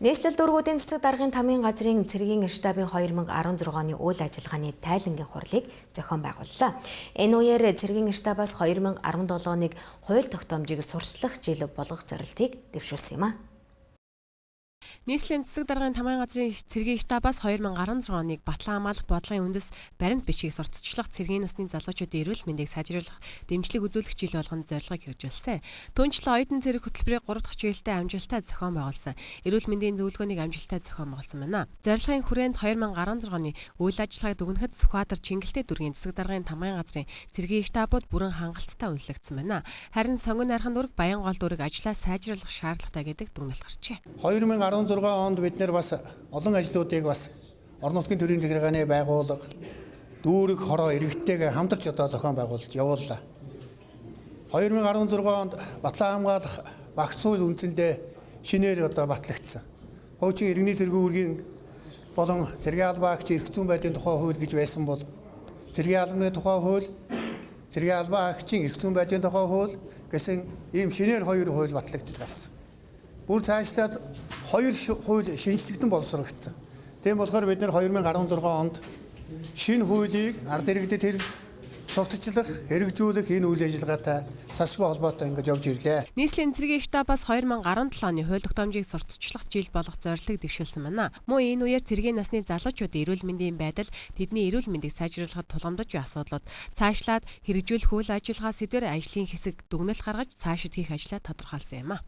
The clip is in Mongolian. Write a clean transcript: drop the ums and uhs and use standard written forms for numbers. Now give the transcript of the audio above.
Нийслэл дүүргүүдийн цэцэг даргын тамгын газрын цэргийн штабын 2016 оны үйл ажиллагааны тайлангийн хурлыг зохион байгууллаа. Энэ үеэр цэргийн штабаас 2017 оныг хууль тогтоомжийг сурчлах жил болгох зорилтыг дэвшүүлсэн юм а. Нийслэлийн цэцэг даргын тамгын газрын цэргийн штабаас 2016 оныг батлан хамгаалах бодлогын үндэс баримт бичгийг сурталчлах цэргийн насны залуучуудын эрүүл мэндийг сайжруулах дэмжлэг үзүүлэх жил болгонд зорилгыг хэрэгжүүлсэн. Түүнчлэн оюутан цэрэг хөтөлбөрийн 3 дахь чиглэлтэй амжилттай зохион байгуулсан. Эрүүл мэндийн зөвлөгөөнийг амжилттай зохион байгуулсан байна. Зорилгын хүрээнд 2016 оны үйл ажиллагааг дүгнэхэд Сүхбаатар Чингэлтэй дүүргийн цэцэг даргын тамгын газрын цэргийн штабууд бүрэн хангалттай үнэлэгдсэн байна. Харин сонгон найрхан дүүрэг Баянгол дүүрэг ажлаа сайжруулах шаардлагатай гэдэг дүгнэлт гарчээ. 2016 онд бид нэр бас олон ажлуудыг бас орон нутгийн төрийн захиргааны байгууллага дүүрэг хороо иргэдтэйгээ хамтарч одоо зохион байгуулж явууллаа. 2016 онд батлан хамгаалах багц хууль үндсэндээ шинээр одоо батлагдсан. Хуучин иргэний зэргүүргийн болон цэргийн албаагч эрх зүйн байдлын тухай хууль гэж байсан бол цэргийн албаны тухай хууль, цэргийн албаагчийн эрх зүйн байдлын тухай хууль гэсэн ийм шинээр хоёр хууль батлагдаж гарсан. Бүр цаашлаад хоёр хууль шинжлэхтэн боловсрогдсон. Тийм болохоор бид нэр 2016 онд шинэ хуулийг ард иргэдэд сурталчлах, хэрэгжүүлэх энэ үйл ажиллагаатай засгийн холбоотой ингэж явж ирлээ. Нийслэлийн цэргийн штабаас 2017 оны хууль тогтоомжийг сурталчлах жил болох зорилгыг дэвшүүлсэн байна. Мөн энэ үеэр цэргийн насны залуучуудын эрүүл мэндийн байдал, тэдний эрүүл мэндийг сайжруулахад тулгамдж буй асуудлууд цаашлаад хэрэгжүүлэх үйл ажиллагаа сэдвээр ажлын хэсэг дүгнэлт гаргаж цаашид хийх ажлаа тодорхойлсон юм а.